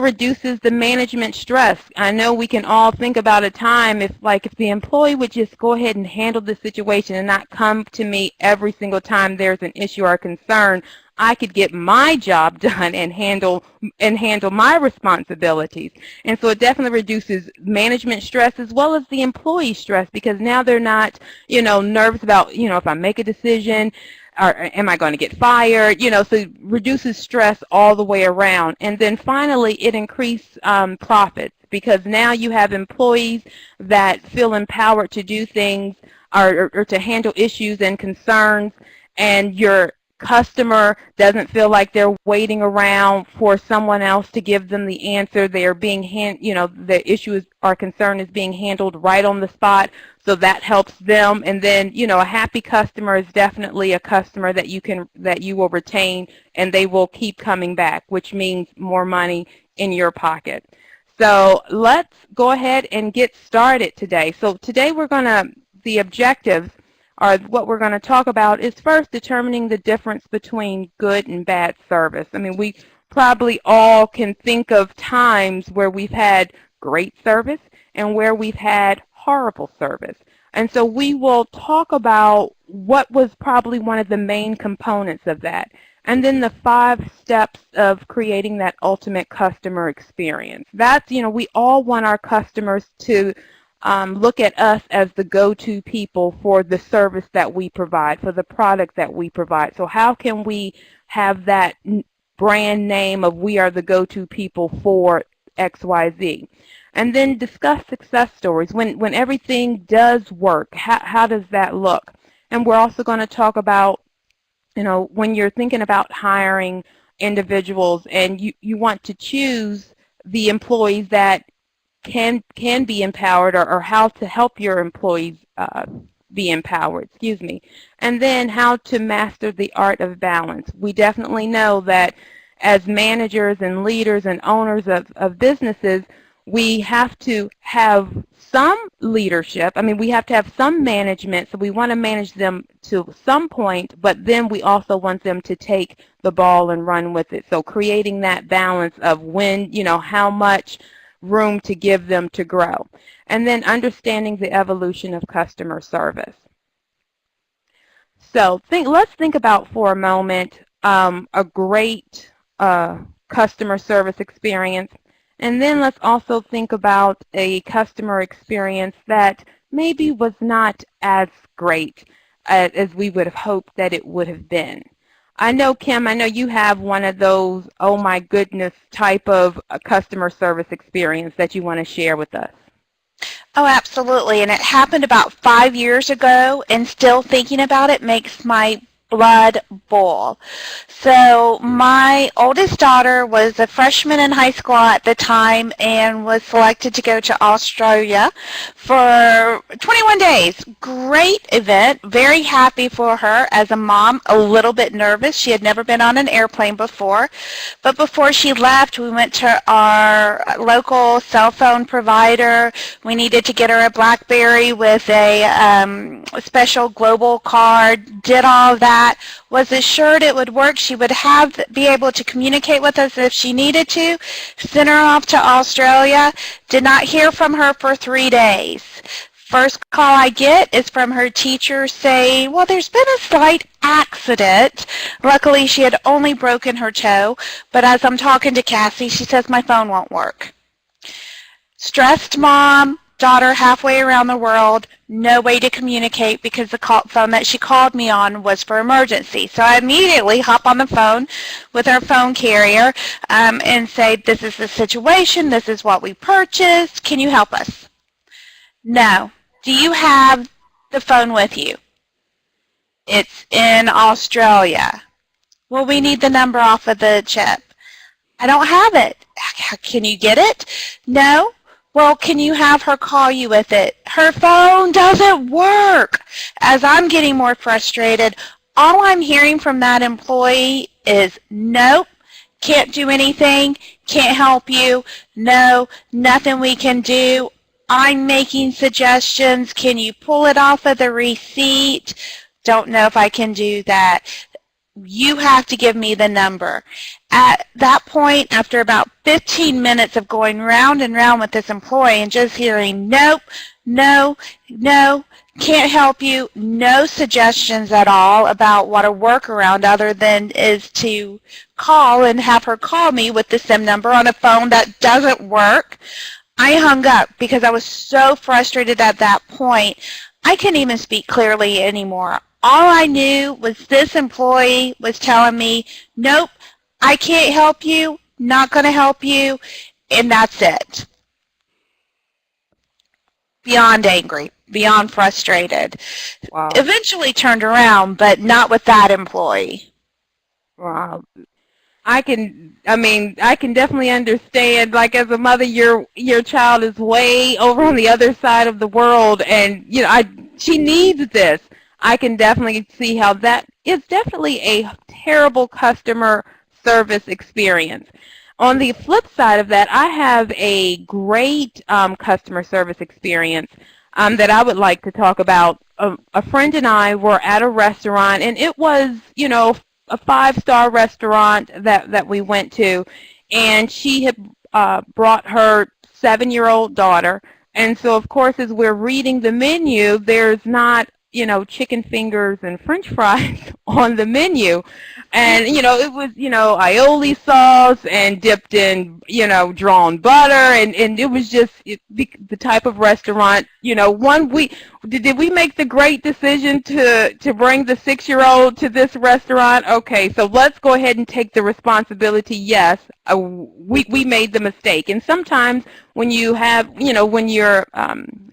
reduces the management stress. I know we can all think about a time if the employee would just go ahead and handle the situation and not come to me every single time there's an issue or concern, I could get my job done and handle my responsibilities. And so it definitely reduces management stress as well as the employee stress, because now they're not, nervous about, if I make a decision, or am I going to get fired? So it reduces stress all the way around. And then finally, it increases profits, because now you have employees that feel empowered to do things or to handle issues and concerns, and your customer doesn't feel like they're waiting around for someone else to give them the answer. They are being the issue or concern is being handled right on the spot, so that helps them. And then, a happy customer is definitely a customer that you will retain, and they will keep coming back, which means more money in your pocket. So let's go ahead and get started today. So today the objectives or what we're going to talk about is first determining the difference between good and bad service. I mean, we probably all can think of times where we've had great service and where we've had horrible service. And so we will talk about what was probably one of the main components of that, and then the 5 steps of creating that ultimate customer experience. That's, we all want our customers to look at us as the go-to people for the service that we provide, for the product that we provide. So how can we have that brand name of we are the go-to people for XYZ? And then discuss success stories. When everything does work, how does that look? And we're also going to talk about, when you're thinking about hiring individuals and you want to choose the employees that can be empowered, or how to help your employees be empowered, and then how to master the art of balance. We definitely know that as managers and leaders and owners of businesses, we have to have some leadership. I mean, we have to have some management, so we want to manage them to some point, but then we also want them to take the ball and run with it. So creating that balance of when, how much room to give them to grow. And then understanding the evolution of customer service. So let's think about for a moment a great customer service experience. And then let's also think about a customer experience that maybe was not as great as we would have hoped that it would have been. I know, Kim, you have one of those, oh my goodness, type of customer service experience that you want to share with us. Oh, absolutely. And it happened about 5 years ago, and still thinking about it makes my blood boil. So my oldest daughter was a freshman in high school at the time and was selected to go to Australia for 21 days. Great event. Very happy for her. As a mom, a little bit nervous. She had never been on an airplane before. But before she left, we went to our local cell phone provider. We needed to get her a BlackBerry with a special global card. Did all of that. Was assured it would work. She would be able to communicate with us if she needed to. Sent her off to Australia. Did not hear from her for 3 days. First call I get is from her teacher saying, well, there's been a slight accident. Luckily, she had only broken her toe. But as I'm talking to Cassie, she says my phone won't work. Stressed mom. Daughter halfway around the world, no way to communicate because the phone that she called me on was for emergency. So I immediately hop on the phone with our phone carrier and say, this is the situation, this is what we purchased, can you help us? No. Do you have the phone with you? It's in Australia. Well, we need the number off of the chip. I don't have it. Can you get it? No. Well, can you have her call you with it? Her phone doesn't work. As I'm getting more frustrated, all I'm hearing from that employee is, nope, can't do anything, can't help you, no, nothing we can do. I'm making suggestions. Can you pull it off of the receipt? Don't know if I can do that. you have to give me the number. At that point, after about 15 minutes of going round and round with this employee and just hearing, nope, no, no, can't help you, no suggestions at all about what a workaround other than is to call and have her call me with the SIM number on a phone that doesn't work, I hung up because I was so frustrated at that point. I couldn't even speak clearly anymore. All I knew was this employee was telling me, nope, I can't help you, not going to help you, and that's it. Beyond angry, beyond frustrated. Wow. Eventually turned around, but not with that employee. Wow. I can definitely understand, like, as a mother, your child is way over on the other side of the world, and, she needs this. I can definitely see how that is definitely a terrible customer service experience. On the flip side of that, I have a great customer service experience that I would like to talk about. A friend and I were at a restaurant, and it was, a 5-star restaurant that we went to, and she had brought her 7-year-old daughter. And so, of course, as we're reading the menu, there's not, chicken fingers and French fries on the menu. And, it was, aioli sauce and dipped in, drawn butter. And it was just the type of restaurant, one week. Did we make the great decision to bring the 6-year-old to this restaurant? Okay, so let's go ahead and take the responsibility. Yes, we made the mistake. And sometimes when you have, when you're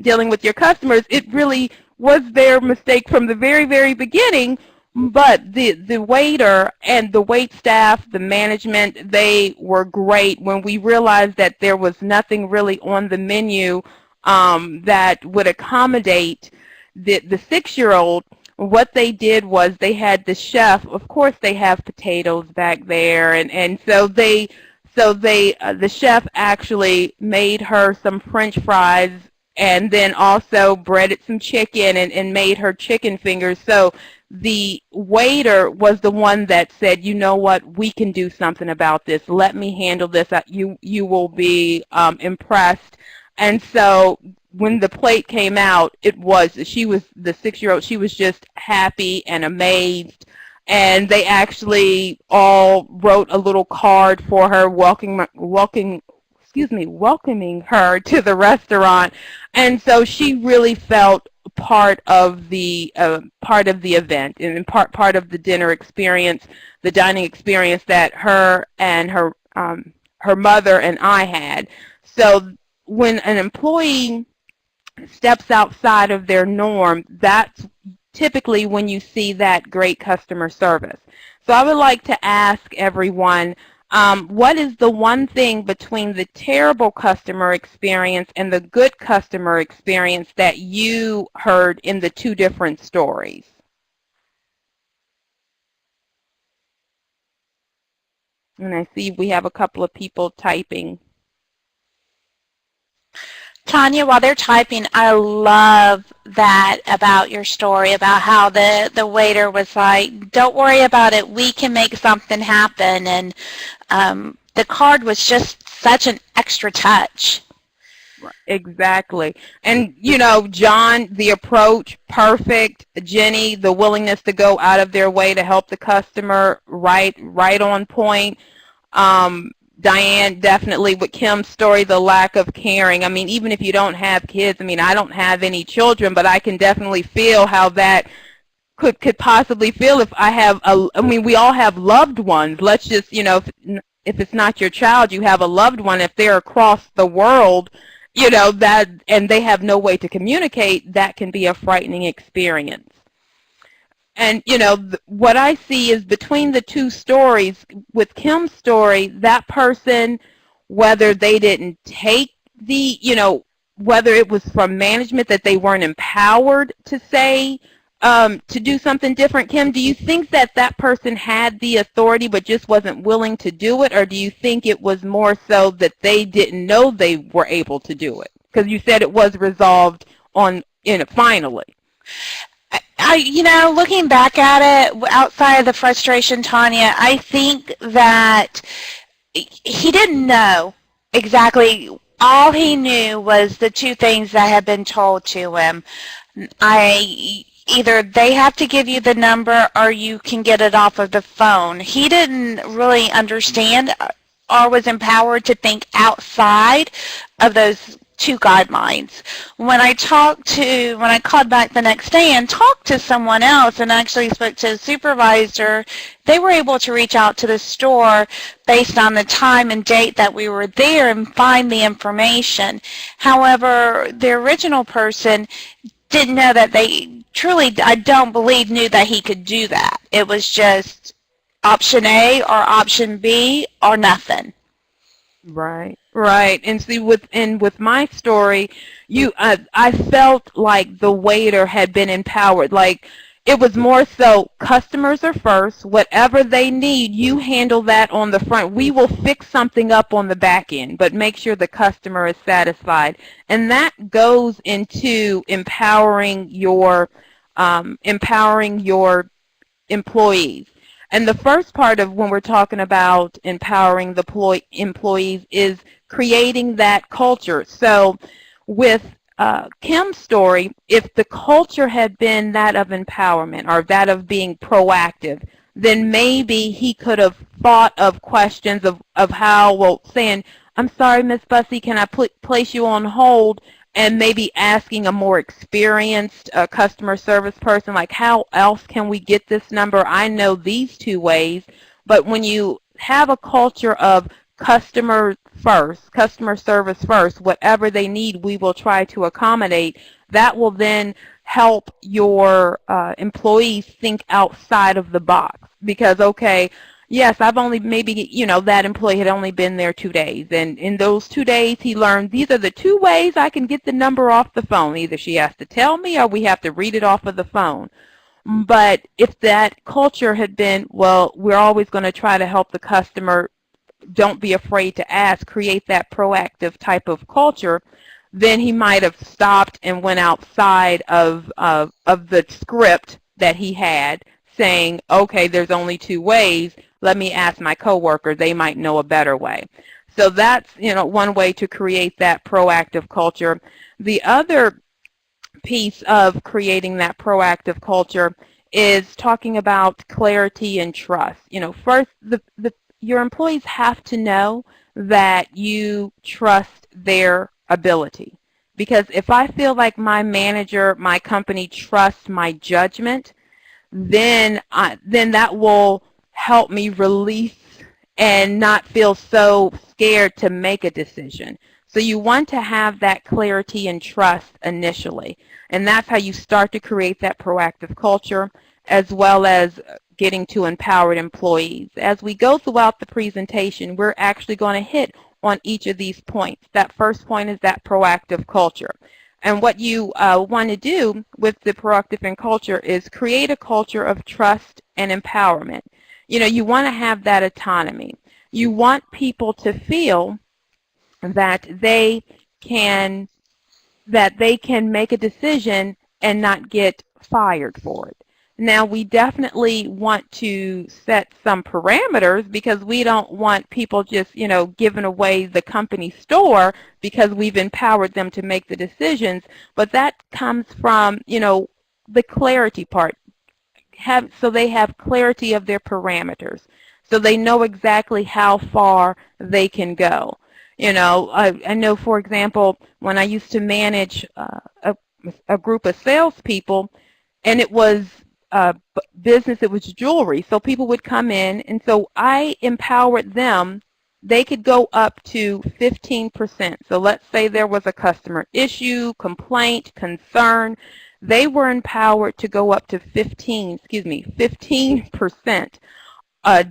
dealing with your customers, it really was their mistake from the very, very beginning. But the waiter and the wait staff, the management, they were great when we realized that there was nothing really on the menu that would accommodate the 6-year-old. What they did was they had the chef, of course they have potatoes back there, and so the chef actually made her some French fries and then also breaded some chicken and made her chicken fingers. So the waiter was the one that said, you know what, we can do something about this. Let me handle this. You will be impressed. And so when the plate came out, she was the 6-year-old, she was just happy and amazed. And they actually all wrote a little card for her welcoming her to the restaurant. And so she really felt part of the event and part of the dinner experience, the dining experience that her and her mother and I had. So when an employee steps outside of their norm, that's typically when you see that great customer service. So I would like to ask everyone, what is the one thing between the terrible customer experience and the good customer experience that you heard in the two different stories? And I see we have a couple of people typing. Tanya, while they're typing, I love that about your story, about how the waiter was like, don't worry about it, we can make something happen. And the card was just such an extra touch. Exactly. And, John, the approach, perfect. Jenny, the willingness to go out of their way to help the customer, right on point. Diane, definitely with Kim's story, the lack of caring. I mean, even if you don't have kids, I don't have any children, but I can definitely feel how that could possibly feel if I have we all have loved ones. Let's just, if it's not your child, you have a loved one. If they're across the world, that, and they have no way to communicate, that can be a frightening experience. And, what I see is between the two stories, with Kim's story, that person, whether they didn't take the, whether it was from management that they weren't empowered to say, to do something different. Kim, do you think that person had the authority but just wasn't willing to do it, or do you think it was more so that they didn't know they were able to do it? Because you said it was resolved finally. Looking back at it, outside of the frustration, Tanya, I think that he didn't know exactly. All he knew was the two things that had been told to him. Either they have to give you the number or you can get it off of the phone. He didn't really understand or was empowered to think outside of those two guidelines. When I called back the next day and talked to someone else and actually spoke to a supervisor, they were able to reach out to the store based on the time and date that we were there and find the information. However, the original person didn't know that they truly, I don't believe, knew that he could do that. It was just option A or option B or nothing. Right, right. And see, with my story, I felt like the waiter had been empowered. Like, it was more so customers are first. Whatever they need, you handle that on the front. We will fix something up on the back end, but make sure the customer is satisfied. And that goes into empowering your employees. And the first part of when we're talking about empowering the employees is creating that culture. So with Kim's story, if the culture had been that of empowerment or that of being proactive, then maybe he could have thought of questions of how, well, saying, I'm sorry, Miss Bussey, can I place you on hold? And maybe asking a more experienced customer service person, like, how else can we get this number? I know these two ways. But when you have a culture of customer first, customer service first, whatever they need, we will try to accommodate, that will then help your employees think outside of the box. Because, okay, yes, I've only maybe, that employee had only been there 2 days. And in those 2 days, he learned these are the two ways I can get the number off the phone. Either she has to tell me or we have to read it off of the phone. But if that culture had been, well, we're always going to try to help the customer, don't be afraid to ask, create that proactive type of culture, then he might have stopped and went outside of the script that he had, saying, okay, there's only two ways. Let me ask my coworker. They might know a better way. So that's, one way to create that proactive culture. The other piece of creating that proactive culture is talking about clarity and trust. First, your employees have to know that you trust their ability. Because if I feel like my manager, my company trusts my judgment, then that will help me release and not feel so scared to make a decision. So you want to have that clarity and trust initially. And that's how you start to create that proactive culture, as well as getting to empowered employees. As we go throughout the presentation, we're actually going to hit on each of these points. That first point is that proactive culture. And what you want to do with the proactive and culture is create a culture of trust and empowerment. You want to have that autonomy. You want people to feel that they can make a decision and not get fired for it. Now, we definitely want to set some parameters because we don't want people just, giving away the company store because we've empowered them to make the decisions. But that comes from, the clarity part. So they have clarity of their parameters. So they know exactly how far they can go. I know, for example, when I used to manage a group of salespeople, and it was business, it was jewelry. So people would come in, and so I empowered them. They could go up to 15%. So let's say there was a customer issue, complaint, concern. They were empowered to go up to 15%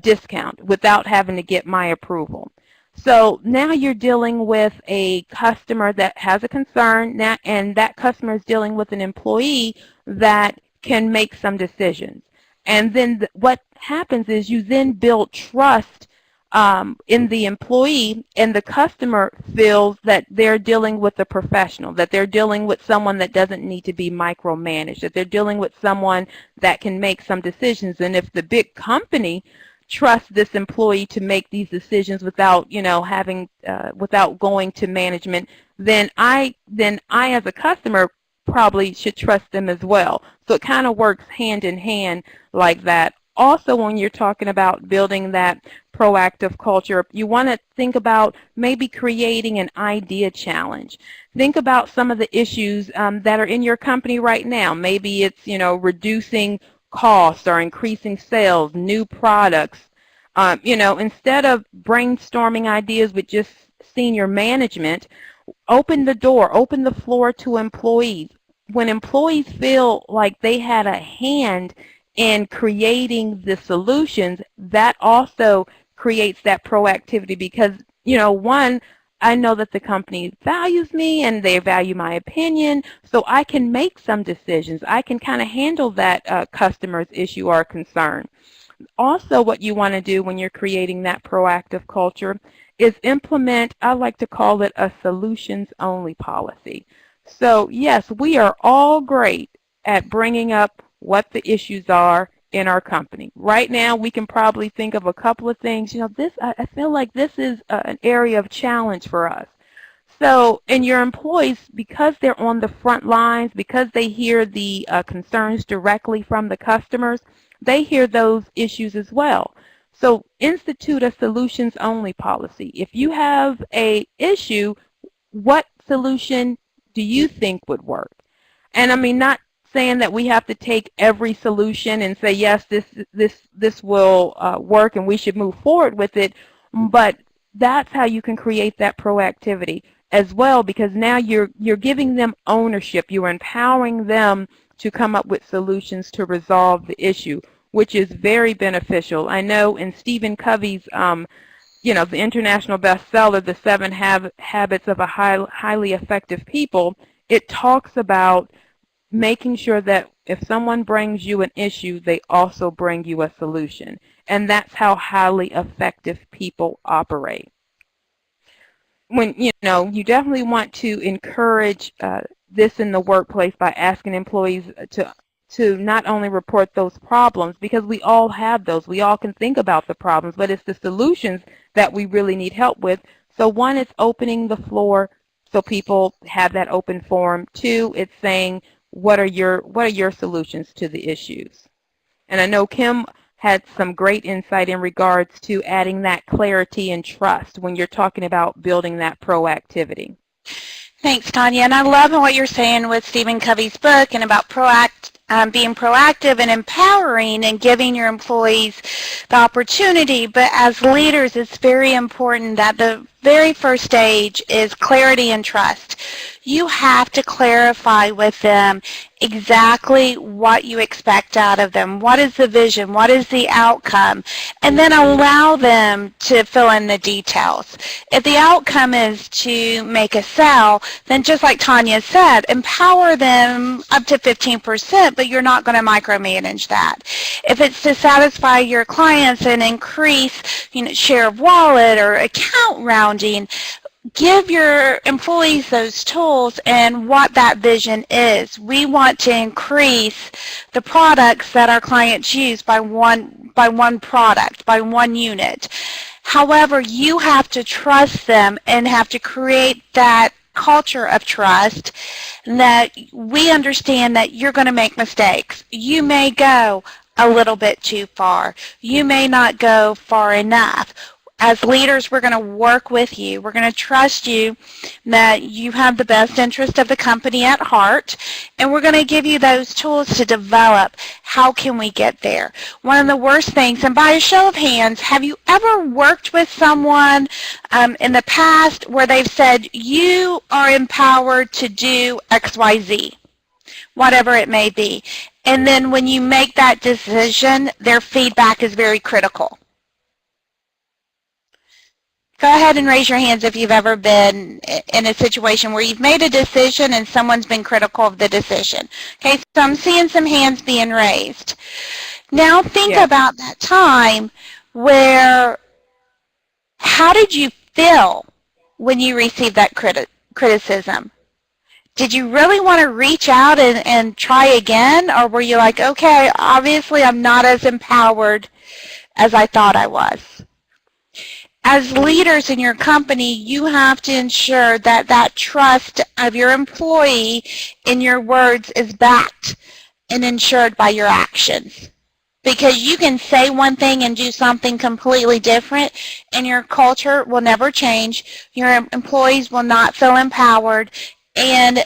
discount without having to get my approval. So now you're dealing with a customer that has a concern, and that customer is dealing with an employee that can make some decisions. And then what happens is you then build trust in the employee, and the customer feels that they're dealing with a professional, that they're dealing with someone that doesn't need to be micromanaged, that they're dealing with someone that can make some decisions. And if the big company trusts this employee to make these decisions without, having without going to management, then I as a customer probably should trust them as well. So it kind of works hand in hand like that. Also, when you're talking about building that proactive culture, you want to think about maybe creating an idea challenge. Think about some of the issues that are in your company right now. Maybe it's, reducing costs or increasing sales, new products. Instead of brainstorming ideas with just senior management, open the door, open the floor to employees. When employees feel like they had a hand in creating the solutions, that also creates that proactivity because, one, I know that the company values me and they value my opinion, so I can make some decisions. I can kind of handle that customer's issue or concern. Also, what you want to do when you're creating that proactive culture is implement, I like to call it a solutions-only policy. So yes, we are all great at bringing up what the issues are in our company. Right now, we can probably think of a couple of things. I feel like this is an area of challenge for us. So, and your employees, because they're on the front lines, because they hear the concerns directly from the customers, they hear those issues as well. So institute a solutions-only policy. If you have a issue, what solution do you think would work? And I mean, not saying that we have to take every solution and say, yes, this will work and we should move forward with it, but that's how you can create that proactivity as well, because now you're giving them ownership. You're empowering them to come up with solutions to resolve the issue, which is very beneficial. I know in Stephen Covey's, the international bestseller, The 7 Habits of a Highly Effective People, it talks about making sure that if someone brings you an issue, they also bring you a solution. And that's how highly effective people operate. When you definitely want to encourage this in the workplace by asking employees to not only report those problems, because we all have those. We all can think about the problems, but it's the solutions that we really need help with. So one, it's opening the floor so people have that open forum. Two, it's saying, what are your solutions to the issues? And I know Kim had some great insight in regards to adding that clarity and trust when you're talking about building that proactivity. Thanks, Tanya. And I love what you're saying with Stephen Covey's book and about being proactive and empowering and giving your employees the opportunity. But as leaders, it's very important that the very first stage is clarity and trust. You have to clarify with them exactly what you expect out of them. What is the vision? What is the outcome? And then allow them to fill in the details. If the outcome is to make a sale, then just like Tanya said, empower them up to 15%, but you're not going to micromanage that. If it's to satisfy your clients and increase, share of wallet or account rounding, give your employees those tools and what that vision is. We want to increase the products that our clients use by one product, by one unit. However, you have to trust them and have to create that culture of trust, that we understand that you're going to make mistakes. You may go a little bit too far. You may not go far enough. As leaders, we're going to work with you. We're going to trust you that you have the best interest of the company at heart, and we're going to give you those tools to develop how can we get there. One of the worst things, and by a show of hands, have you ever worked with someone in the past where they've said, you are empowered to do XYZ, whatever it may be, and then when you make that decision, their feedback is very critical? Go ahead and raise your hands if you've ever been in a situation where you've made a decision and someone's been critical of the decision. Okay, so I'm seeing some hands being raised. Now think about that time where How did you feel when you received that criticism? Did you really want to reach out and try again, or were you like, okay, obviously I'm not as empowered as I thought I was? As leaders in your company, you have to ensure that that trust of your employee in your words is backed and ensured by your actions. Because you can say one thing and do something completely different, and your culture will never change. Your employees will not feel empowered, and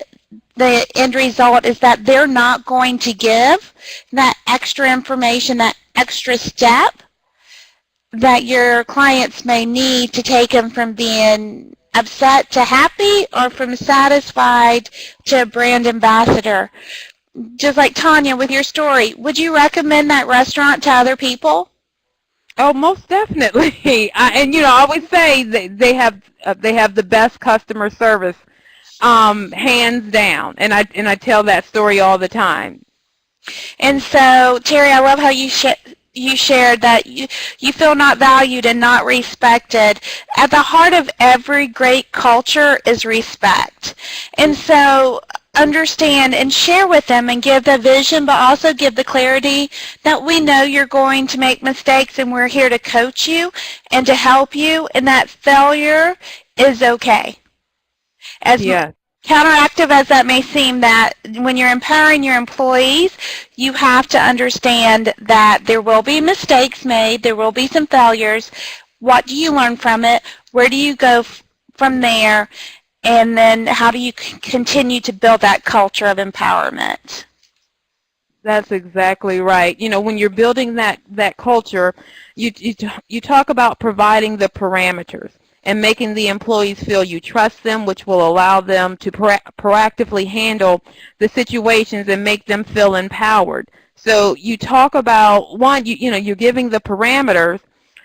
the end result is that they're not going to give that extra information, that extra step that your clients may need to take them from being upset to happy, or from satisfied to a brand ambassador. Just like Tanya with your story, would you recommend that restaurant to other people? Oh, most definitely. And I always say they have the best customer service, hands down. And I tell that story all the time. And so, Terry, I love how you shared that you feel not valued and not respected. At the heart of every great culture is respect. And so understand and share with them and give the vision, but also give the clarity that we know you're going to make mistakes, and we're here to coach you and to help you, and that failure is okay. As Yeah. counteractive as that may seem, that when you're empowering your employees, you have to understand that there will be mistakes made, there will be some failures. What do you learn from it? Where do you go from there? And then how do you continue to build that culture of empowerment? That's exactly right. When you're building that culture, you talk about providing the parameters and making the employees feel you trust them, which will allow them to proactively handle the situations and make them feel empowered. So you talk about, one, you're giving the parameters,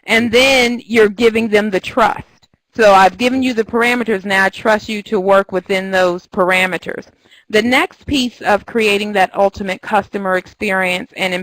and then you're giving them the trust. So I've given you the parameters, now I trust you to work within those parameters. The next piece of creating that ultimate customer experience and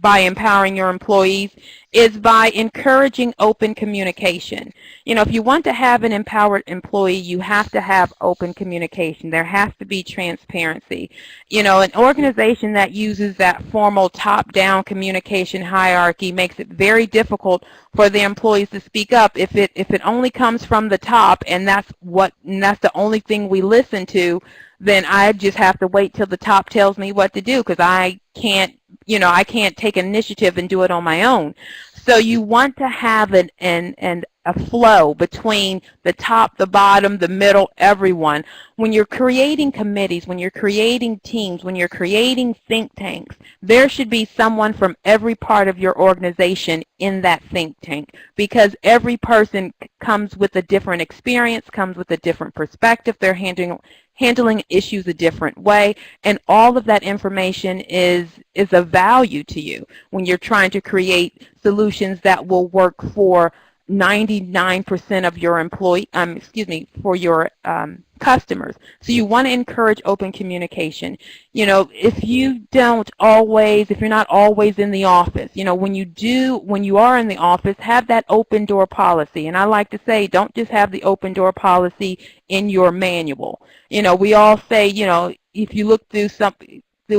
by empowering your employees is by encouraging open communication. If you want to have an empowered employee, you have to have open communication. There has to be transparency. An organization that uses that formal top-down communication hierarchy makes it very difficult for the employees to speak up. If it only comes from the top, and that's the only thing we listen to, then I just have to wait till the top tells me what to do, because I can't take initiative and do it on my own. So you want to have a flow between the top, the bottom, the middle, everyone. When you're creating committees, when you're creating teams, when you're creating think tanks, there should be someone from every part of your organization in that think tank, because every person comes with a different experience, comes with a different perspective. They're handling issues a different way, and all of that information is of value to you when you're trying to create solutions that will work for 99% of your for your customers. So you want to encourage open communication. If you're not always in the office, when you are in the office, have that open door policy. And I like to say, don't just have the open door policy in your manual. We all say, if you look through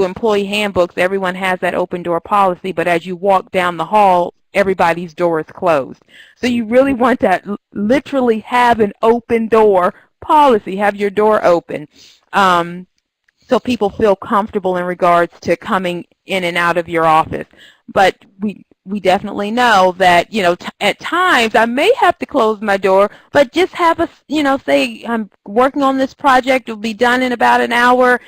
employee handbooks, everyone has that open door policy, but as you walk down the hall, everybody's door is closed. So you really want to literally have an open door policy, have your door open, so people feel comfortable in regards to coming in and out of your office. But we definitely know that, at times I may have to close my door, but just have say I'm working on this project, it'll be done in about an hour,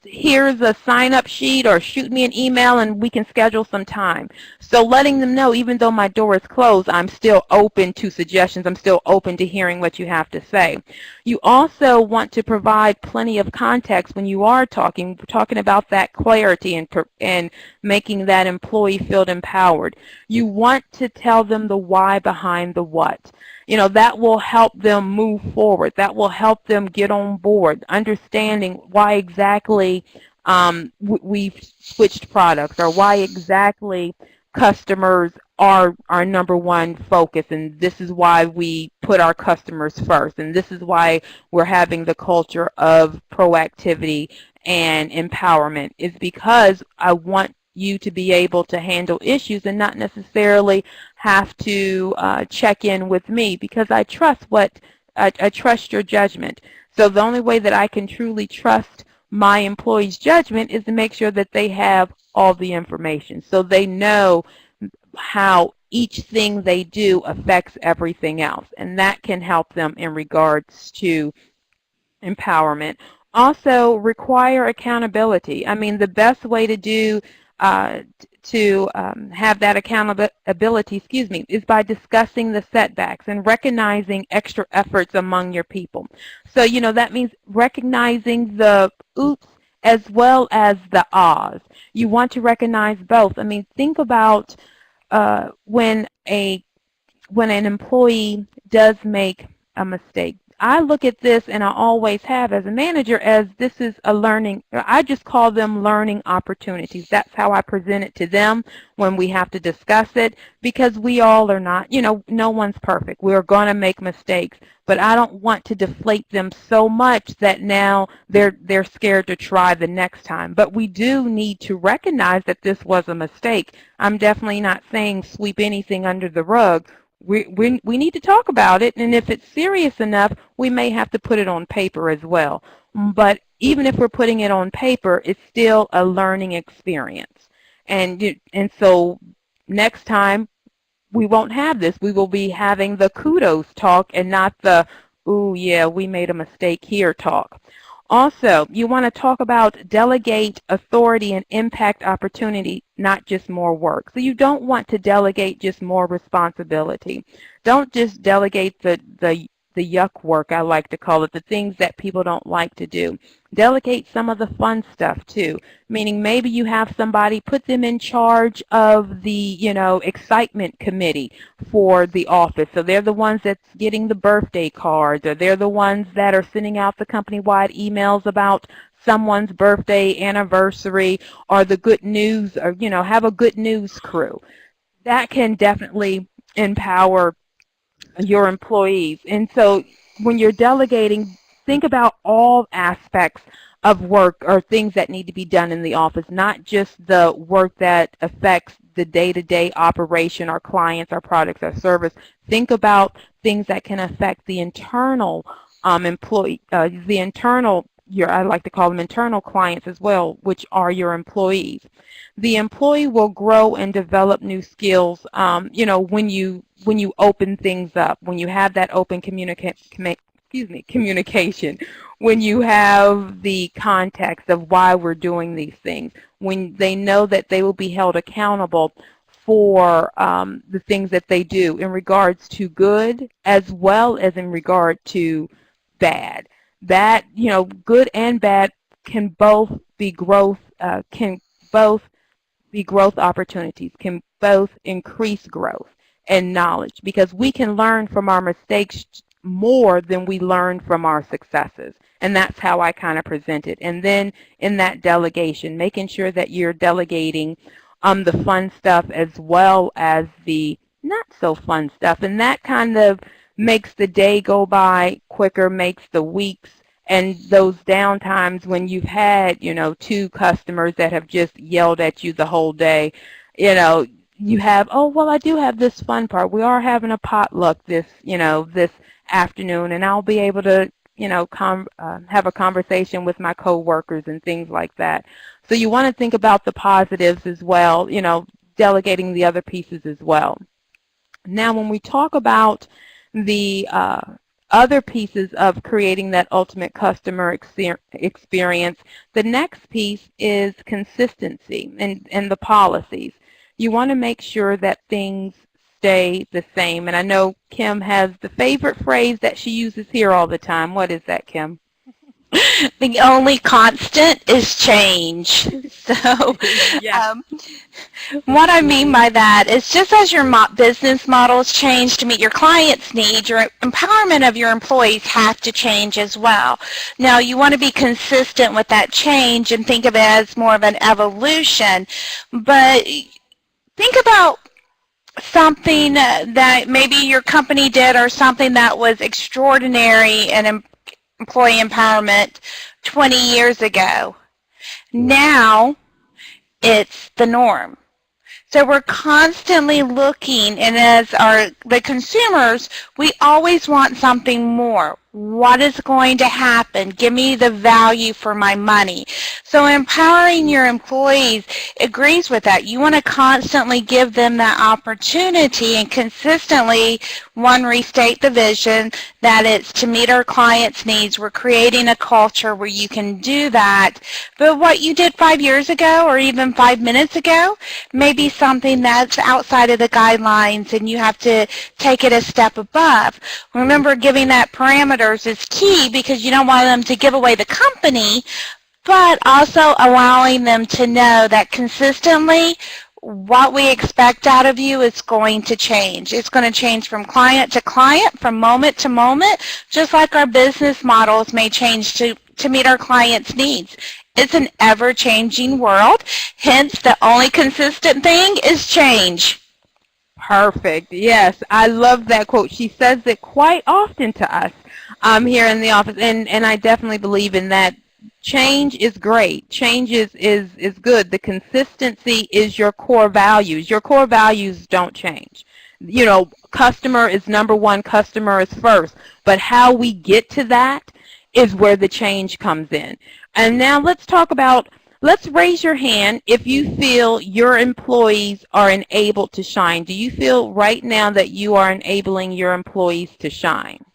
here's a sign-up sheet, or shoot me an email and we can schedule some time. So letting them know, even though my door is closed, I'm still open to suggestions. I'm still open to hearing what you have to say. You also want to provide plenty of context when you are talking about that clarity and making that employee feel empowered. You want to tell them the why behind the what. That will help them move forward. That will help them get on board, understanding why exactly we've switched products, or why exactly customers are our number one focus, and this is why we put our customers first, and this is why we're having the culture of proactivity and empowerment, is because I want you to be able to handle issues and not necessarily have to check in with me, because I trust I trust your judgment. So the only way that I can truly trust my employees' judgment is to make sure that they have all the information, so they know how each thing they do affects everything else, and that can help them in regards to empowerment. Also, require accountability. I mean, the best way to do have that accountability, is by discussing the setbacks and recognizing extra efforts among your people. So, that means recognizing the oops as well as the ahs. You want to recognize both. I mean, think about when an employee does make a mistake. I look at this, and I always have as a manager, as this is a learning. I just call them learning opportunities. That's how I present it to them when we have to discuss it, because we all are not, no one's perfect. We're going to make mistakes, but I don't want to deflate them so much that now they're scared to try the next time. But we do need to recognize that this was a mistake. I'm definitely not saying sweep anything under the rug. We need to talk about it, and if it's serious enough, we may have to put it on paper as well. But even if we're putting it on paper, it's still a learning experience. And so next time we won't have this. We will be having the kudos talk and not the, ooh, yeah, we made a mistake here talk. Also, you want to talk about delegate authority and impact opportunity, not just more work. So you don't want to delegate just more responsibility. Don't just delegate the yuck work, I like to call it, the things that people don't like to do. Delegate some of the fun stuff too, meaning maybe you have somebody, put them in charge of the, excitement committee for the office. So they're the ones that's getting the birthday cards, or they're the ones that are sending out the company-wide emails about someone's birthday, anniversary, or the good news, or, have a good news crew. That can definitely empower your employees. And so when you're delegating, think about all aspects of work or things that need to be done in the office, not just the work that affects the day-to-day operation, our clients, our products, our service. Think about things that can affect the internal I like to call them internal clients as well, which are your employees. The employee will grow and develop new skills, when you open things up, when you have that open communication, when you have the context of why we're doing these things, when they know that they will be held accountable for the things that they do in regards to good as well as in regard to bad. That, good and bad can both be growth, opportunities, can both increase growth and knowledge, because we can learn from our mistakes more than we learn from our successes. And that's how I kind of present it. And then in that delegation, making sure that you're delegating the fun stuff as well as the not so fun stuff. And that kind of makes the day go by quicker, makes the weeks and those down times when you've had, two customers that have just yelled at you the whole day, you have, oh, well, I do have this fun part. We are having a potluck this afternoon, and I'll be able to, have a conversation with my coworkers and things like that. So you want to think about the positives as well, delegating the other pieces as well. Now, when we talk about the other pieces of creating that ultimate customer experience, the next piece is consistency and the policies. You want to make sure that things stay the same. And I know Kim has the favorite phrase that she uses here all the time. What is that, Kim? The only constant is change. So what I mean by that is just as your business models change to meet your clients' needs, your empowerment of your employees have to change as well. Now, you want to be consistent with that change and think of it as more of an evolution, but think about something that maybe your company did or something that was extraordinary in employee empowerment 20 years ago. Now it's the norm. So we're constantly looking, and as the consumers, we always want something more. What is going to happen? Give me the value for my money. So empowering your employees agrees with that. You want to constantly give them that opportunity and consistently, one, restate the vision that it's to meet our clients' needs. We're creating a culture where you can do that. But what you did 5 years ago or even 5 minutes ago may be something that's outside of the guidelines, and you have to take it a step above. Remember, giving that parameters is key because you don't want them to give away the company, but also allowing them to know that consistently what we expect out of you is going to change. It's going to change from client to client, from moment to moment, just like our business models may change to meet our clients' needs. It's an ever-changing world, hence the only consistent thing is change. Perfect. Yes, I love that quote. She says it quite often to us here in the office, and I definitely believe in that. Change is great. Change is good. The consistency is your core values. Your core values don't change. You know, customer is number one, customer is first. But how we get to that is where the change comes in. And now let's raise your hand if you feel your employees are enabled to shine. Do you feel right now that you are enabling your employees to shine?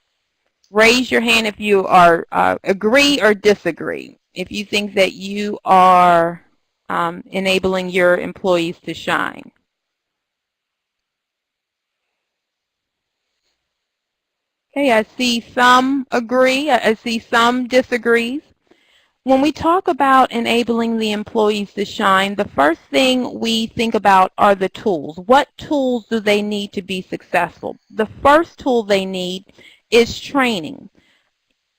Raise your hand if you are agree or disagree. If you think that you are enabling your employees to shine. Okay, I see some agree. I see some disagrees. When we talk about enabling the employees to shine, the first thing we think about are the tools. What tools do they need to be successful? The first tool they need is training.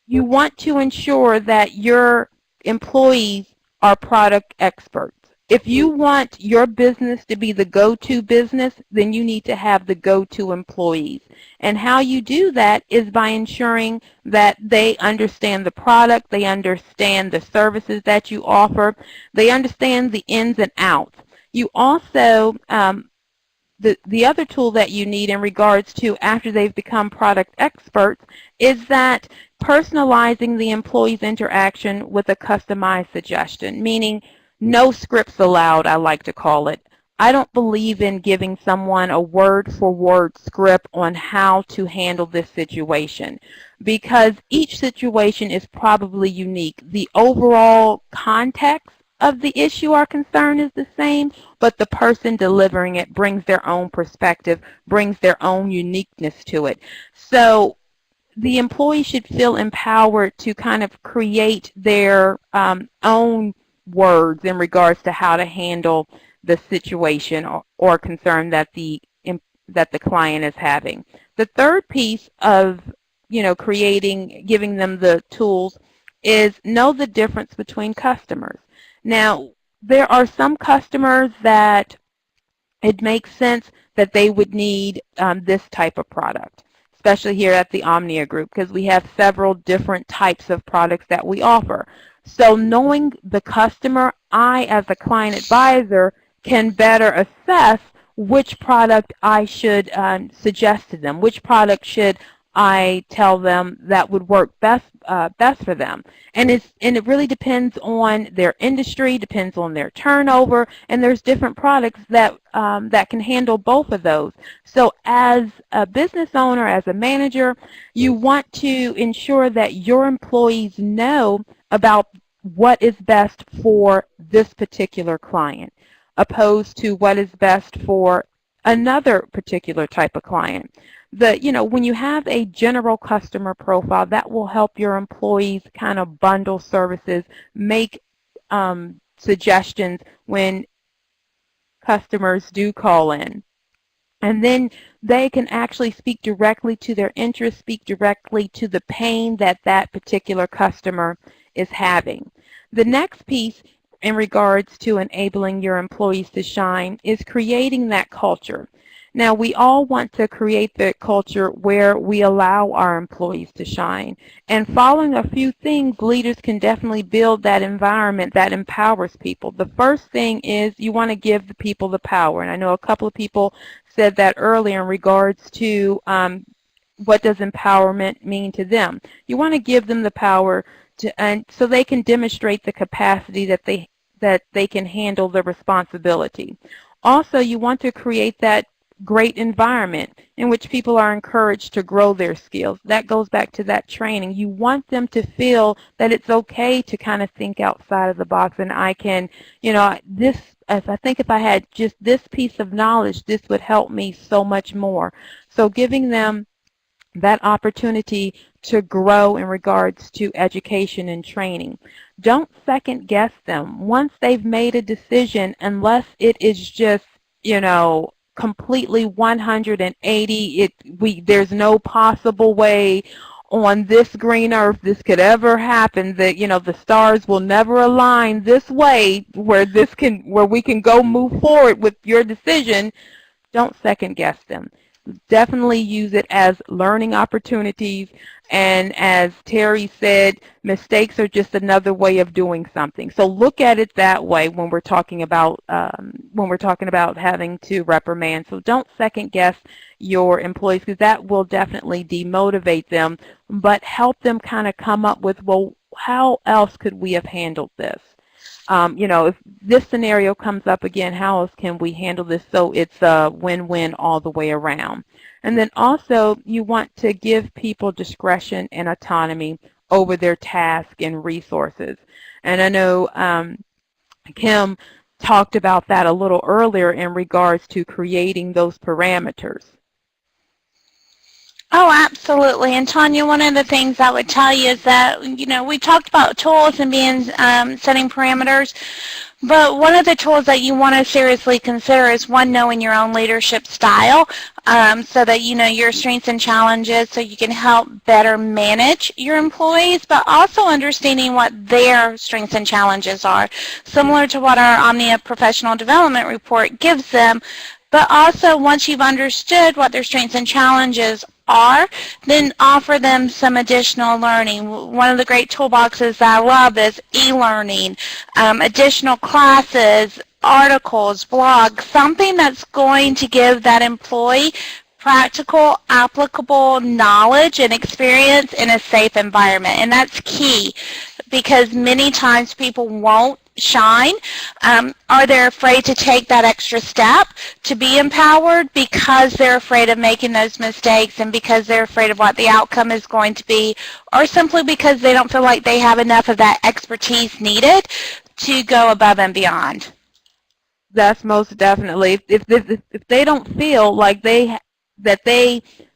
You want to ensure that your employees are product experts. If you want your business to be the go-to business, then you need to have the go-to employees. And how you do that is by ensuring that they understand the product, they understand the services that you offer, they understand the ins and outs. You also, the other tool that you need in regards to after they've become product experts is that personalizing the employee's interaction with a customized suggestion, meaning no scripts allowed, I like to call it. I don't believe in giving someone a word-for-word script on how to handle this situation because each situation is probably unique. The overall context of the issue or concern is the same, but the person delivering it brings their own perspective, brings their own uniqueness to it. So the employee should feel empowered to kind of create their own words in regards to how to handle the situation or concern that the client is having. The third piece of giving them the tools is know the difference between customers. Now, there are some customers that it makes sense that they would need this type of product, especially here at the Omnia Group, because we have several different types of products that we offer. So knowing the customer, I, as a client advisor, can better assess which product I should suggest to them, which product should I tell them that would work best for them. And it really depends on their industry, depends on their turnover, and there's different products that that can handle both of those. So as a business owner, as a manager, you want to ensure that your employees know about what is best for this particular client, opposed to what is best for another particular type of client. When you have a general customer profile, that will help your employees kind of bundle services, make suggestions when customers do call in. And then they can actually speak directly to their interests, speak directly to the pain that that particular customer is having. The next piece in regards to enabling your employees to shine is creating that culture. Now, we all want to create the culture where we allow our employees to shine. And following a few things, leaders can definitely build that environment that empowers people. The first thing is you want to give the people the power. And I know a couple of people said that earlier in regards to what does empowerment mean to them. You want to give them the power to, and so they can demonstrate the capacity that they can handle the responsibility. Also, you want to create that great environment in which people are encouraged to grow their skills. That goes back to that training. You want them to feel that it's okay to kind of think outside of the box, and I can, this, as I think if I had just this piece of knowledge, this would help me so much more. So giving them that opportunity to grow in regards to education and training. Don't second guess them. Once they've made a decision, unless it is just, completely 180, there's no possible way on this green earth this could ever happen, that the stars will never align this way where we can go move forward with your decision. Don't second guess them. Definitely use it as learning opportunities, and as Terry said, mistakes are just another way of doing something. So look at it that way when we're talking about having to reprimand. So don't second guess your employees, because that will definitely demotivate them, but help them kind of come up with, well, how else could we have handled this? If this scenario comes up again, how else can we handle this so it's a win-win all the way around? And then also, you want to give people discretion and autonomy over their task and resources. And I know Kim talked about that a little earlier in regards to creating those parameters. Oh, absolutely. And Tanya, one of the things I would tell you is that, we talked about tools and setting parameters, but one of the tools that you want to seriously consider is, one, knowing your own leadership style, so that you know your strengths and challenges so you can help better manage your employees, but also understanding what their strengths and challenges are, similar to what our Omnia Professional Development Report gives them. But also, once you've understood what their strengths and challenges are, then offer them some additional learning. One of the great toolboxes that I love is e-learning, additional classes, articles, blogs, something that's going to give that employee practical, applicable knowledge and experience in a safe environment. And that's key, because many times people won't shine, or they're afraid to take that extra step to be empowered because they're afraid of making those mistakes, and because they're afraid of what the outcome is going to be, or simply because they don't feel like they have enough of that expertise needed to go above and beyond. That's most definitely. If they don't feel like they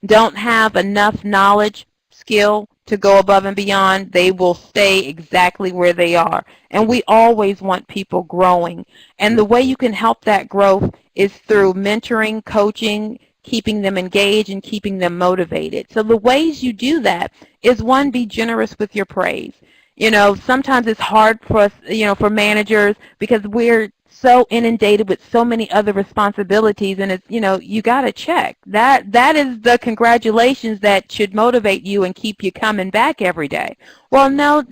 don't have enough knowledge, skill to go above and beyond, they will stay exactly where they are. And we always want people growing. And the way you can help that growth is through mentoring, coaching, keeping them engaged, and keeping them motivated. So the ways you do that is, one, be generous with your praise. Sometimes it's hard for us, for managers, because we're so inundated with so many other responsibilities, and it's, you got to check. That is the congratulations that should motivate you and keep you coming back every day. Well, no,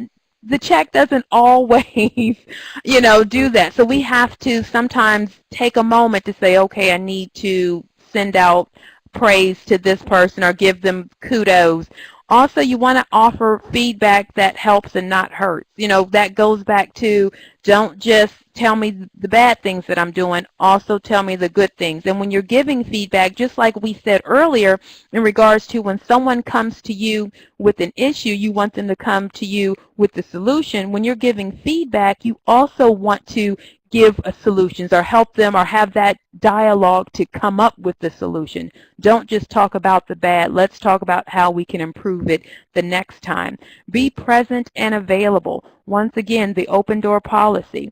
the check doesn't always, do that. So we have to sometimes take a moment to say, okay, I need to send out praise to this person or give them kudos. Also, you want to offer feedback that helps and not hurts. That goes back to, don't just tell me the bad things that I'm doing, also tell me the good things. And when you're giving feedback, just like we said earlier, in regards to when someone comes to you with an issue, you want them to come to you with the solution. When you're giving feedback, you also want to give solutions, or help them, or have that dialogue to come up with the solution. Don't just talk about the bad. Let's talk about how we can improve it the next time. Be present and available. Once again, the open door policy.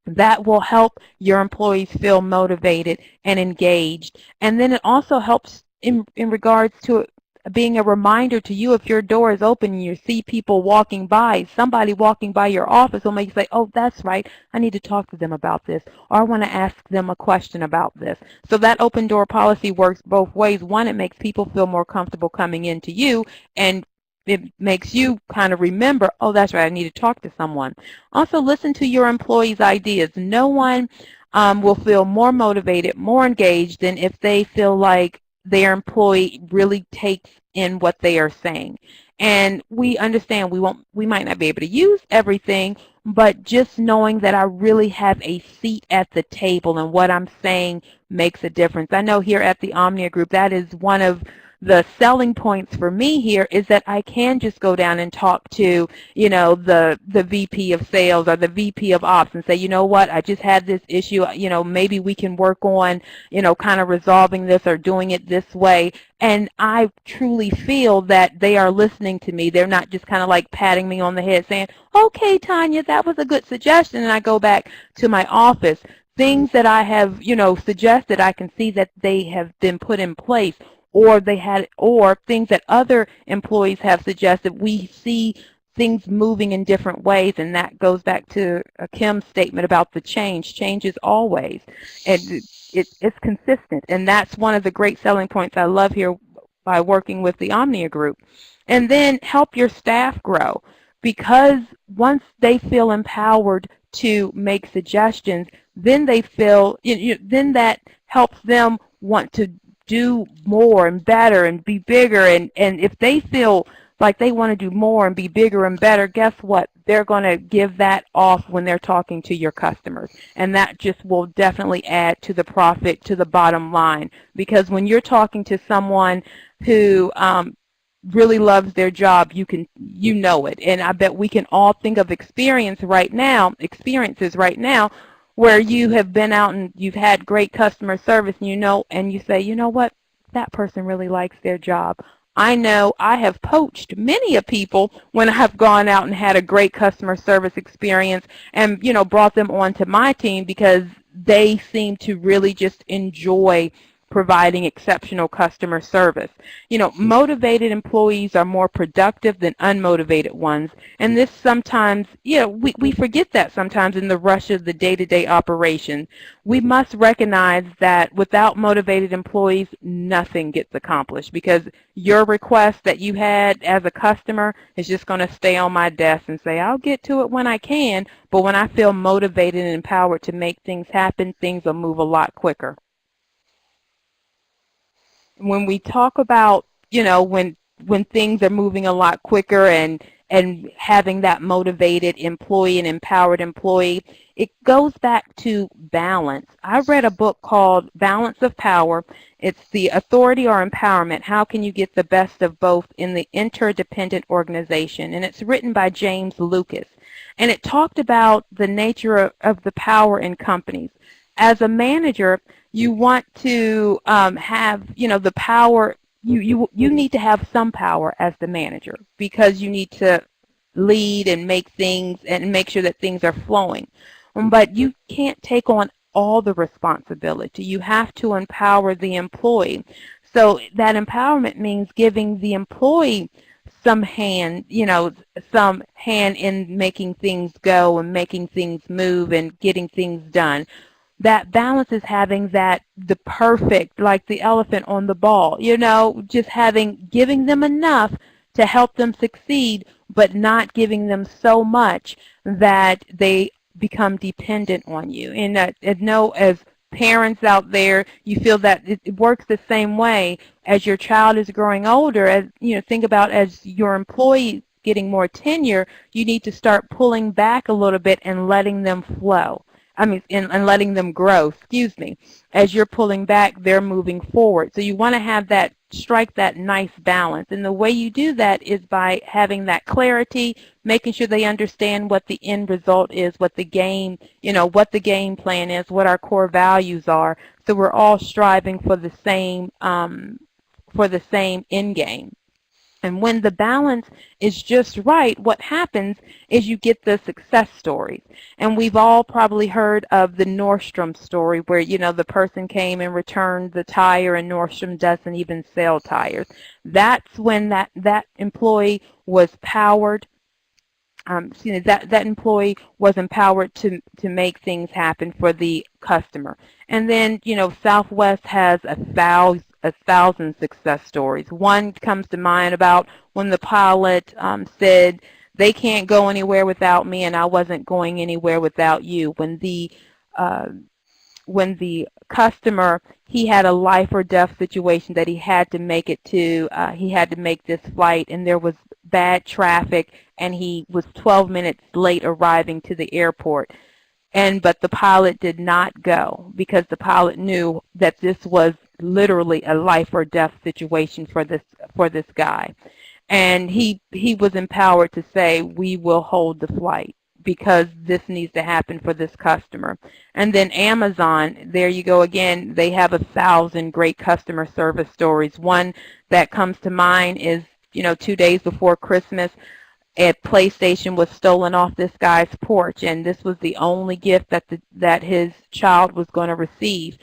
That will help your employees feel motivated and engaged. And then it also helps in regards to being a reminder to you. If your door is open and you see people walking by, somebody walking by your office will make you say, oh, that's right, I need to talk to them about this, or I want to ask them a question about this. So that open door policy works both ways. One, it makes people feel more comfortable coming into you, and it makes you kind of remember, oh, that's right, I need to talk to someone. Also, listen to your employees' ideas. No one will feel more motivated, more engaged than if they feel like their employee really takes in what they are saying. And we understand we might not be able to use everything, but just knowing that I really have a seat at the table and what I'm saying makes a difference. I know here at the Omnia Group, that is one of the selling points for me here, is that I can just go down and talk to, you know, the VP of sales or the VP of ops and say, you know what, I just had this issue, you know, maybe we can work on, you know, kind of resolving this or doing it this way. And I truly feel that they are listening to me. They're not just kind of like patting me on the head saying, okay, Tanya, that was a good suggestion, and I go back to my office. Things that I have, you know, suggested, I can see that they have been put in place, or they had, or things that other employees have suggested. We see things moving in different ways, and that goes back to Kim's statement about the change. Change is always, and it's consistent, and that's one of the great selling points I love here by working with the Omnia Group. And then help your staff grow, because once they feel empowered to make suggestions, then they feel, then that helps them want to do more and better and be bigger. And if they feel like they want to do more and be bigger and better, guess what? They're going to give that off when they're talking to your customers. And that just will definitely add to the profit, to the bottom line. Because when you're talking to someone who really loves their job, you know it. And I bet we can all think of experiences right now where you have been out and you've had great customer service, and you say, you know what, that person really likes their job. I know I have poached many of people when I have gone out and had a great customer service experience and, brought them onto my team because they seem to really just enjoy providing exceptional customer service. Motivated employees are more productive than unmotivated ones. And this sometimes, we forget that sometimes in the rush of the day-to-day operation. We must recognize that without motivated employees, nothing gets accomplished, because your request that you had as a customer is just going to stay on my desk and say, I'll get to it when I can. But when I feel motivated and empowered to make things happen, things will move a lot quicker. When we talk about, when things are moving a lot quicker and having that motivated employee and empowered employee, it goes back to balance. I read a book called Balance of Power. It's the authority or empowerment. How can you get the best of both in the interdependent organization? And it's written by James Lucas. And it talked about the nature of the power in companies. As a manager, you want to have, the power. You need to have some power as the manager, because you need to lead and make things and make sure that things are flowing. But you can't take on all the responsibility. You have to empower the employee. So that empowerment means giving the employee some hand, some hand in making things go and making things move and getting things done. That balance is having the perfect, like the elephant on the ball, just giving them enough to help them succeed, but not giving them so much that they become dependent on you. And as parents out there, you feel that it works the same way. As your child is growing older, as think about as your employee getting more tenure, you need to start pulling back a little bit and letting them flow. And letting them grow, As you're pulling back, they're moving forward. So you want to strike that nice balance. And the way you do that is by having that clarity, making sure they understand what the end result is, what the game plan is, what our core values are. So we're all striving for the same end game. And when the balance is just right, what happens is you get the success stories. And we've all probably heard of the Nordstrom story where, the person came and returned the tire and Nordstrom doesn't even sell tires. That's when that employee was powered. That employee was empowered to make things happen for the customer. And then, Southwest has a thousand success stories. One comes to mind about when the pilot said, "They can't go anywhere without me, and I wasn't going anywhere without you." Uh, when the customer, he had a life or death situation that he had to make it to. He had to make this flight, and there was bad traffic, and he was 12 minutes late arriving to the airport. But the pilot did not go because the pilot knew that this was literally a life or death situation for this guy. And he was empowered to say, "We will hold the flight because this needs to happen for this customer." And then Amazon, there you go again, they have 1,000 great customer service stories. One that comes to mind is, 2 days before Christmas, a PlayStation was stolen off this guy's porch, and this was the only gift that his child was going to receive.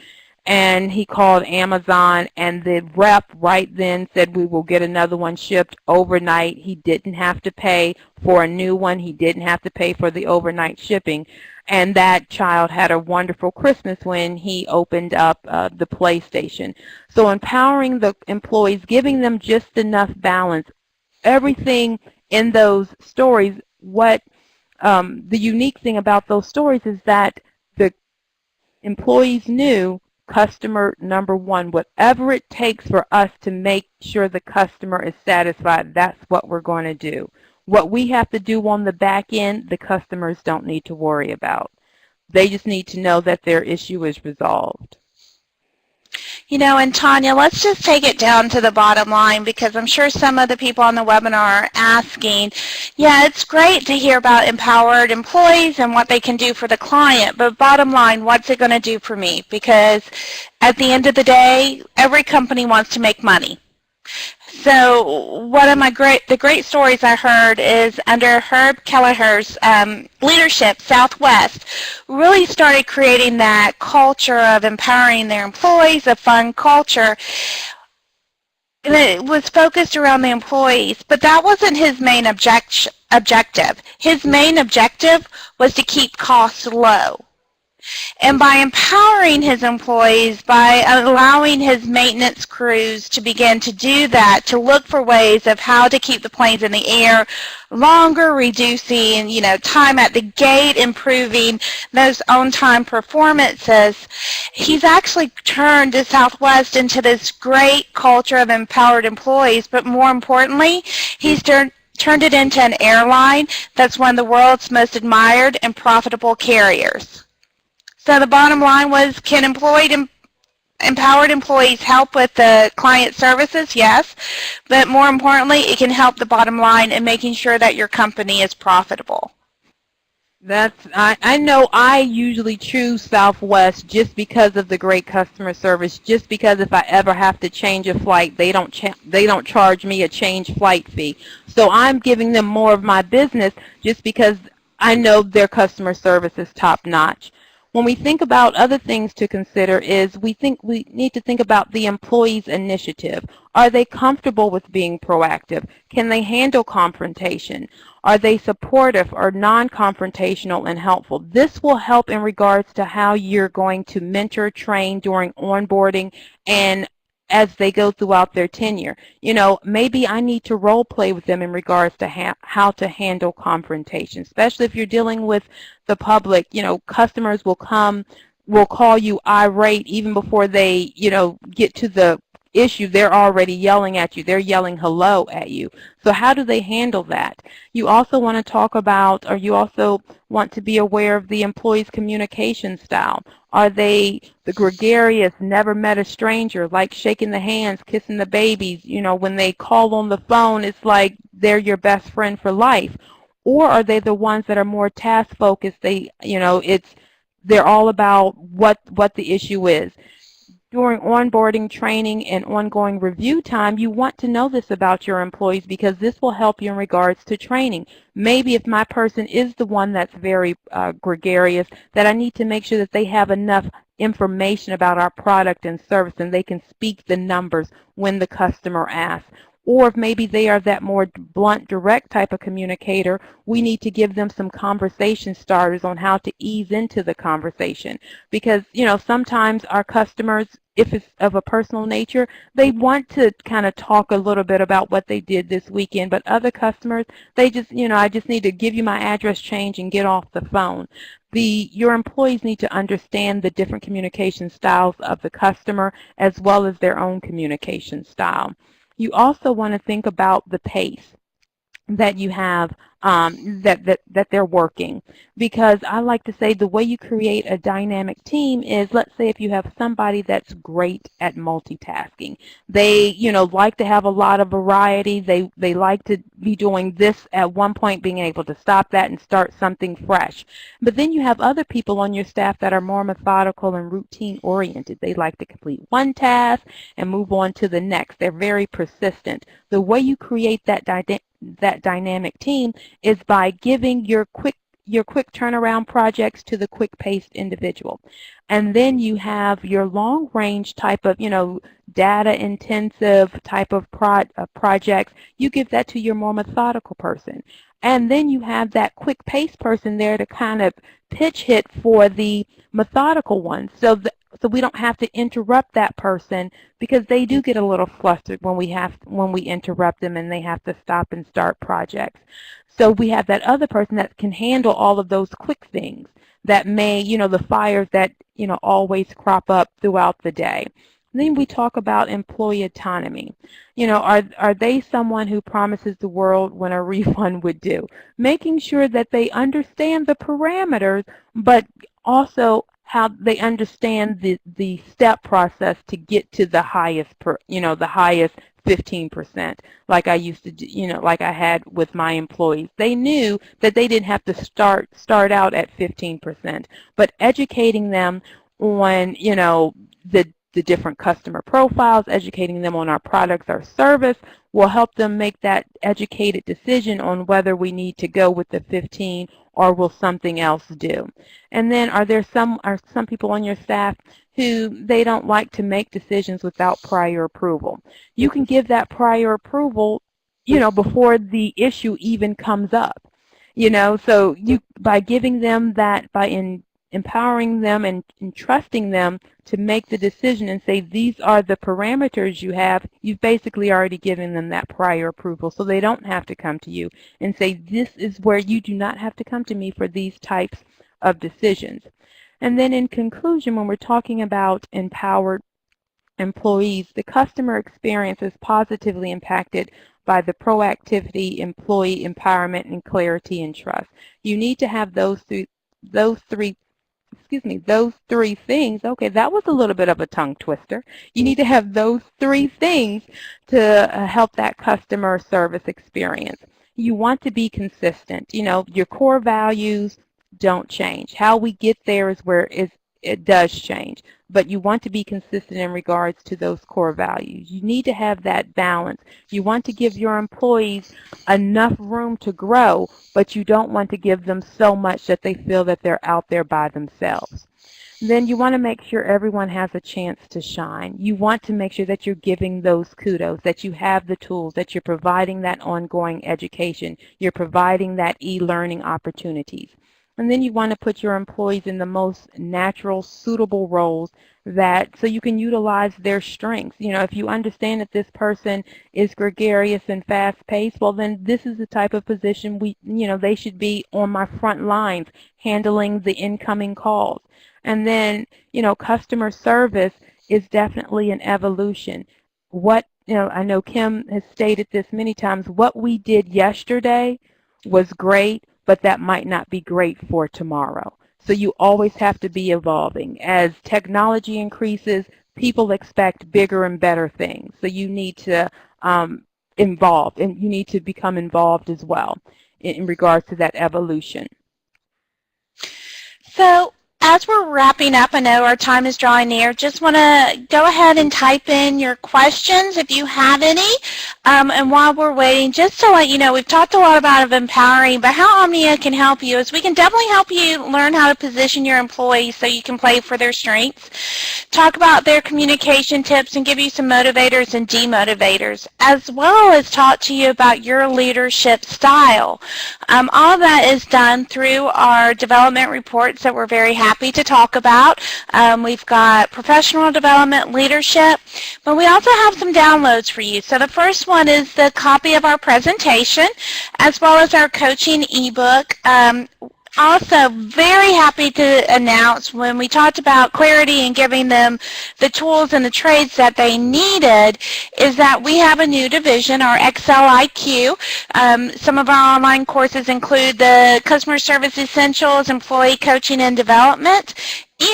And he called Amazon, and the rep right then said, "We will get another one shipped overnight." He didn't have to pay for a new one. He didn't have to pay for the overnight shipping. And that child had a wonderful Christmas when he opened up the PlayStation. So empowering the employees, giving them just enough balance, everything in those stories. The unique thing about those stories is that the employees knew customer number one. Whatever it takes for us to make sure the customer is satisfied, that's what we're going to do. What we have to do on the back end, the customers don't need to worry about. They just need to know that their issue is resolved. And Tanya, let's just take it down to the bottom line, because I'm sure some of the people on the webinar are asking, yeah, it's great to hear about empowered employees and what they can do for the client, but bottom line, what's it going to do for me? Because at the end of the day, every company wants to make money. So one of the great stories I heard is under Herb Kelleher's leadership, Southwest really started creating that culture of empowering their employees, a fun culture. And it was focused around the employees, but that wasn't his main objective. His main objective was to keep costs low. And by empowering his employees, by allowing his maintenance crews to begin to do that, to look for ways of how to keep the planes in the air longer, reducing, time at the gate, improving those on-time performances, he's actually turned the Southwest into this great culture of empowered employees. But more importantly, he's turned it into an airline that's one of the world's most admired and profitable carriers. So the bottom line was, can empowered employees help with the client services? Yes. But more importantly, it can help the bottom line in making sure that your company is profitable. I know I usually choose Southwest just because of the great customer service, just because if I ever have to change a flight, they don't charge me a change flight fee. So I'm giving them more of my business just because I know their customer service is top notch. When we think about other things to consider is we need to think about the employee's initiative. Are they comfortable with being proactive? Can they handle confrontation? Are they supportive or non-confrontational and helpful? This will help in regards to how you're going to mentor, train during onboarding and as they go throughout their tenure. Maybe I need to role play with them in regards to how to handle confrontation, especially if you're dealing with the public. Customers will call you irate even before they, get to the issue. They're already yelling at you. They're yelling hello at you. So how do they handle that? You also want to talk about, or you also want to be aware of the employee's communication style. Are they the gregarious, never met a stranger, like shaking the hands, kissing the babies? When they call on the phone, it's like they're your best friend for life. Or are they the ones that are more task focused? They're all about what the issue is. during onboarding, training, and ongoing review time, you want to know this about your employees because this will help you in regards to training. Maybe if my person is the one that's very gregarious, that I need to make sure that they have enough information about our product and service and they can speak the numbers when the customer asks. Or if maybe they are that more blunt, direct type of communicator, we need to give them some conversation starters on how to ease into the conversation. Because, sometimes our customers, if it's of a personal nature, they want to kind of talk a little bit about what they did this weekend. But other customers, they just, I just need to give you my address change and get off the phone. Your employees need to understand the different communication styles of the customer as well as their own communication style. You also want to think about the pace that you have that they're working, because I like to say the way you create a dynamic team is, let's say if you have somebody that's great at multitasking, they like to have a lot of variety, they like to be doing this at one point, being able to stop that and start something fresh. But then you have other people on your staff that are more methodical and routine oriented. They like to complete one task and move on to the next. They're very persistent. The way you create that dynamic team is by giving your quick turnaround projects to the quick-paced individual. And then you have your long-range type of, data-intensive type of projects. You give that to your more methodical person. And then you have that quick-paced person there to kind of pitch hit for the methodical ones. So we don't have to interrupt that person, because they do get a little flustered when we interrupt them and they have to stop and start projects. So we have that other person that can handle all of those quick things that may, the fires that, always crop up throughout the day. Then we talk about employee autonomy. Are they someone who promises the world when a refund would do? Making sure that they understand the parameters, but also how they understand the step process to get to the highest, the highest 15%, like I used to do, like I had with my employees. They knew that they didn't have to start out at 15%, but educating them on, the different customer profiles, educating them on our products, our service, will help them make that educated decision on whether we need to go with the 15 or will something else do. And then are some people on your staff who they don't like to make decisions without prior approval? You can give that prior approval, before the issue even comes up. So by giving them that, empowering them and entrusting them to make the decision and say, these are the parameters you have, you've basically already given them that prior approval, so they don't have to come to you and say, this is where you do not have to come to me for these types of decisions. And then in conclusion, when we're talking about empowered employees, the customer experience is positively impacted by the proactivity, employee empowerment, and clarity and trust. You need to have those three things. Okay, that was a little bit of a tongue twister. You need to have those three things to help that customer service experience. You want to be consistent. Your core values don't change. How we get there is where it does change. But you want to be consistent in regards to those core values. You need to have that balance. You want to give your employees enough room to grow, but you don't want to give them so much that they feel that they're out there by themselves. Then you want to make sure everyone has a chance to shine. You want to make sure that you're giving those kudos, that you have the tools, that you're providing that ongoing education, you're providing that e-learning opportunities. And then you want to put your employees in the most natural, suitable roles so you can utilize their strengths. If you understand that this person is gregarious and fast-paced, well, then this is the type of position they should be on my front lines handling the incoming calls. And then, customer service is definitely an evolution. I know Kim has stated this many times, what we did yesterday was great, but that might not be great for tomorrow. So you always have to be evolving. As technology increases, people expect bigger and better things. So you need to involve, and you need to become involved as well in regards to that evolution. So as we're wrapping up, I know our time is drawing near, just want to go ahead and type in your questions if you have any. And while we're waiting, just to let you know, we've talked a lot about empowering, but how Omnia can help you is we can definitely help you learn how to position your employees so you can play for their strengths, talk about their communication tips, and give you some motivators and demotivators, as well as talk to you about your leadership style. All of that is done through our development reports that we're very happy to talk about. We've got professional development, leadership, but we also have some downloads for you. So the first one is the copy of our presentation, as well as our coaching ebook. Also, very happy to announce when we talked about clarity and giving them the tools and the trades that they needed is that we have a new division, our Excel IQ. Some of our online courses include the Customer Service Essentials, Employee Coaching and Development.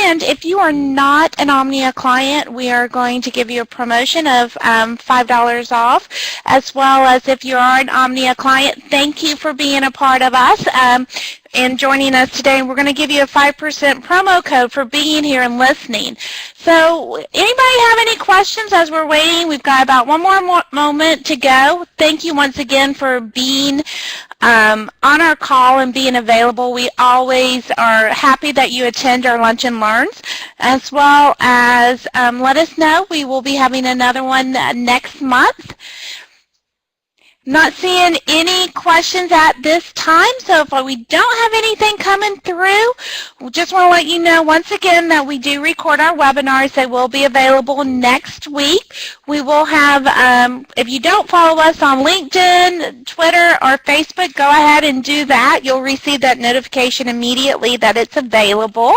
And if you are not an Omnia client, we are going to give you a promotion of $5 off, as well as if you are an Omnia client, thank you for being a part of us and joining us today. We're going to give you a 5% promo code for being here and listening. So anybody have any questions as we're waiting? We've got about one more moment to go. Thank you once again for being on our call and being available. We always are happy that you attend our Lunch and Learns, as well as let us know. We will be having another one next month. Not seeing any questions at this time, so if we don't have anything coming through, we just want to let you know once again that we do record our webinars. They will be available next week. We will have, if you don't follow us on LinkedIn, Twitter, or Facebook, go ahead and do that. You'll receive that notification immediately that it's available.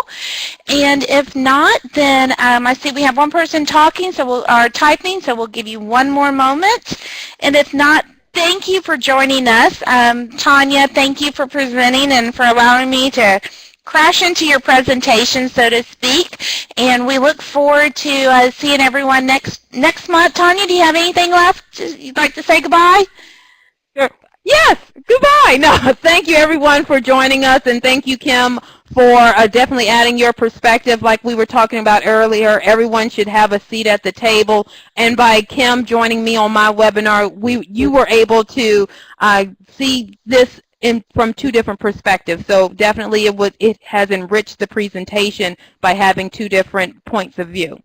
And if not, then I see we have one person talking, or typing, so we'll give you one more moment. And if not, thank you for joining us. Tanya, thank you for presenting and for allowing me to crash into your presentation, so to speak. And we look forward to seeing everyone next month. Tanya, do you have anything left you'd like to say goodbye? Sure. Yes, goodbye. No, thank you everyone for joining us, and thank you, Kim, for definitely adding your perspective. Like we were talking about earlier, everyone should have a seat at the table, and by Kim joining me on my webinar, you were able to see this from two different perspectives. So definitely it has enriched the presentation by having two different points of view.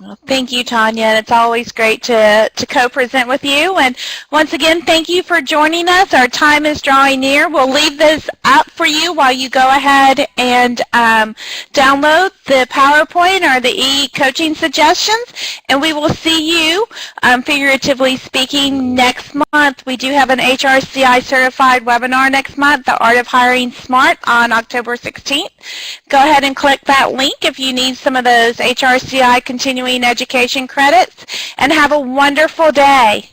Well, thank you, Tanya. It's always great to co-present with you. And once again, thank you for joining us. Our time is drawing near. We'll leave this up for you while you go ahead and download the PowerPoint or the e-coaching suggestions. And we will see you, figuratively speaking, next month. We do have an HRCI certified webinar next month, The Art of Hiring Smart, on October 16th. Go ahead and click that link if you need some of those HRCI continuing education credits, and have a wonderful day.